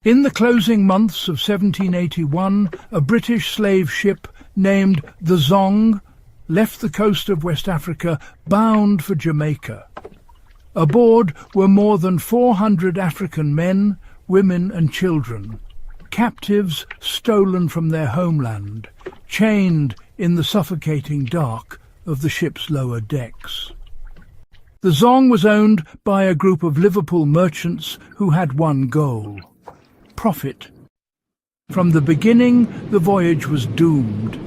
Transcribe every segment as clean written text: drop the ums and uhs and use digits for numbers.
In the closing months of 1781, a British slave ship named the Zong left the coast of West Africa bound for Jamaica. Aboard were more than 400 African men, women and children, captives stolen from their homeland, chained in the suffocating dark of the ship's lower decks. The Zong was owned by a group of Liverpool merchants who had one goal: profit. From the beginning, the voyage was doomed.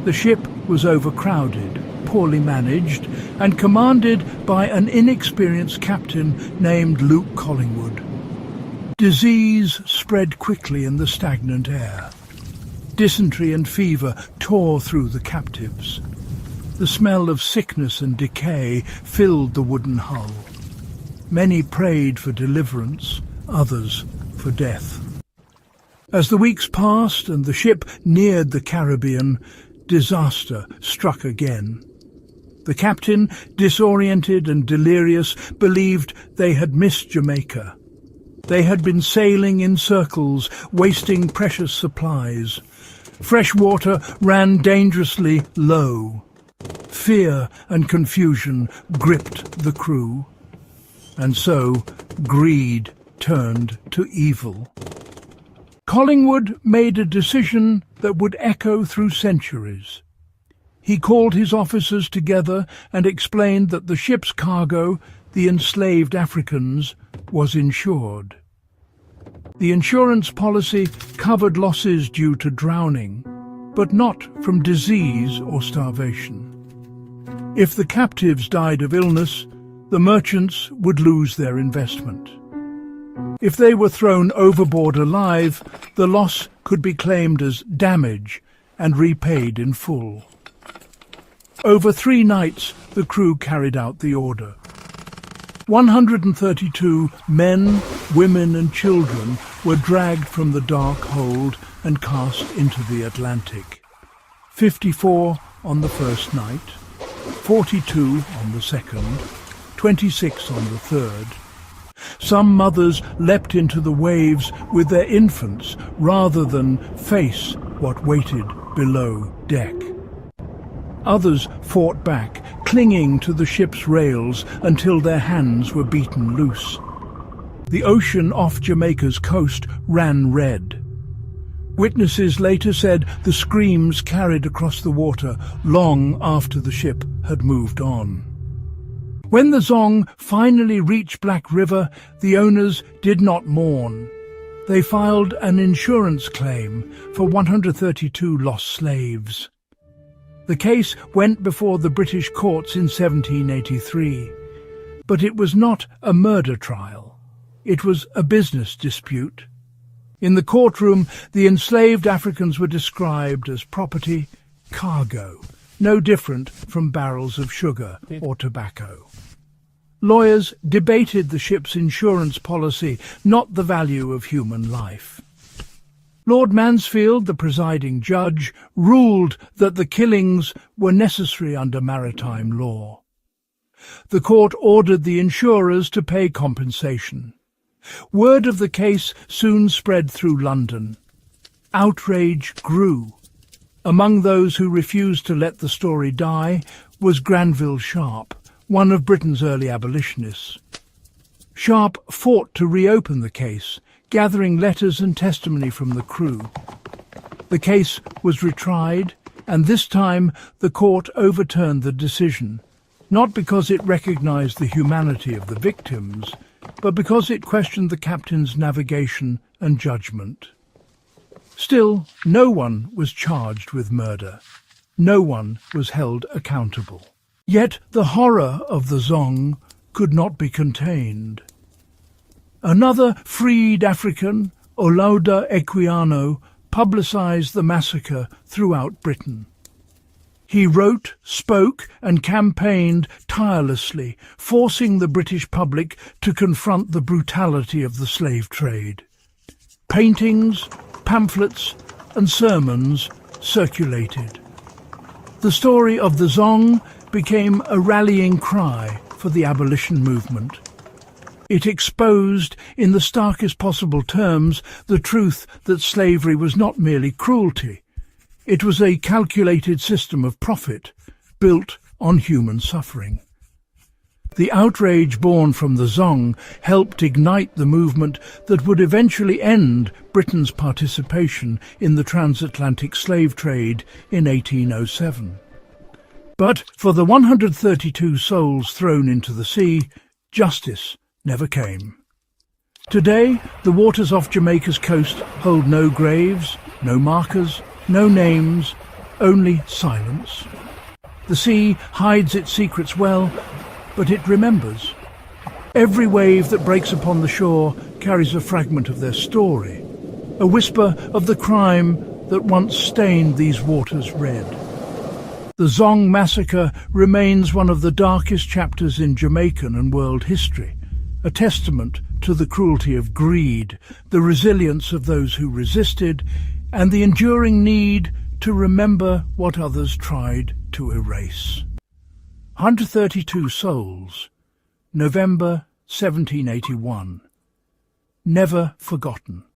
The ship was overcrowded, poorly managed, and commanded by an inexperienced captain named Luke Collingwood. Disease spread quickly in the stagnant air. Dysentery and fever tore through the captives. The smell of sickness and decay filled the wooden hull. Many prayed for deliverance, others for death. As the weeks passed and the ship neared the Caribbean, disaster struck again. The captain, disoriented and delirious, believed they had missed Jamaica. They had been sailing in circles, wasting precious supplies. Fresh water ran dangerously low. Fear and confusion gripped the crew. And so greed turned to evil. Collingwood made a decision that would echo through centuries. He called his officers together and explained that the ship's cargo, the enslaved Africans, was insured. The insurance policy covered losses due to drowning, but not from disease or starvation. If the captives died of illness, the merchants would lose their investment. If they were thrown overboard alive, the loss could be claimed as damage and repaid in full. Over 3 nights, the crew carried out the order. 132 men, women and children were dragged from the dark hold and cast into the Atlantic. 54 on the first night, 42 on the second, 26 on the third. Some mothers leapt into the waves with their infants rather than face what waited below deck. Others fought back, clinging to the ship's rails until their hands were beaten loose. The ocean off Jamaica's coast ran red. Witnesses later said the screams carried across the water long after the ship had moved on. When the Zong finally reached Black River, the owners did not mourn. They filed an insurance claim for 132 lost slaves. The case went before the British courts in 1783, but it was not a murder trial. It was a business dispute. In the courtroom, the enslaved Africans were described as property, cargo, no different from barrels of sugar or tobacco. Lawyers debated the ship's insurance policy, not the value of human life. Lord Mansfield, the presiding judge, ruled that the killings were necessary under maritime law. The court ordered the insurers to pay compensation. Word of the case soon spread through London. Outrage grew. Among those who refused to let the story die was Granville Sharp, one of Britain's early abolitionists. Sharp fought to reopen the case, gathering letters and testimony from the crew. The case was retried, and this time the court overturned the decision, not because it recognized the humanity of the victims, but because it questioned the captain's navigation and judgment. Still, no one was charged with murder. No one was held accountable. Yet the horror of the Zong could not be contained. Another freed African, Olaudah Equiano, publicized the massacre throughout Britain. He wrote, spoke and campaigned tirelessly, forcing the British public to confront the brutality of the slave trade. Paintings, pamphlets and sermons circulated. The story of the Zong became a rallying cry for the abolition movement. It exposed, in the starkest possible terms, the truth that slavery was not merely cruelty. It was a calculated system of profit, built on human suffering. The outrage born from the Zong helped ignite the movement that would eventually end Britain's participation in the transatlantic slave trade in 1807. But for the 132 souls thrown into the sea, justice never came. Today, the waters off Jamaica's coast hold no graves, no markers, no names, only silence. The sea hides its secrets well, but it remembers. Every wave that breaks upon the shore carries a fragment of their story, a whisper of the crime that once stained these waters red. The Zong massacre remains one of the darkest chapters in Jamaican and world history, a testament to the cruelty of greed, the resilience of those who resisted, and the enduring need to remember what others tried to erase. 132 souls, November 1781. Never forgotten.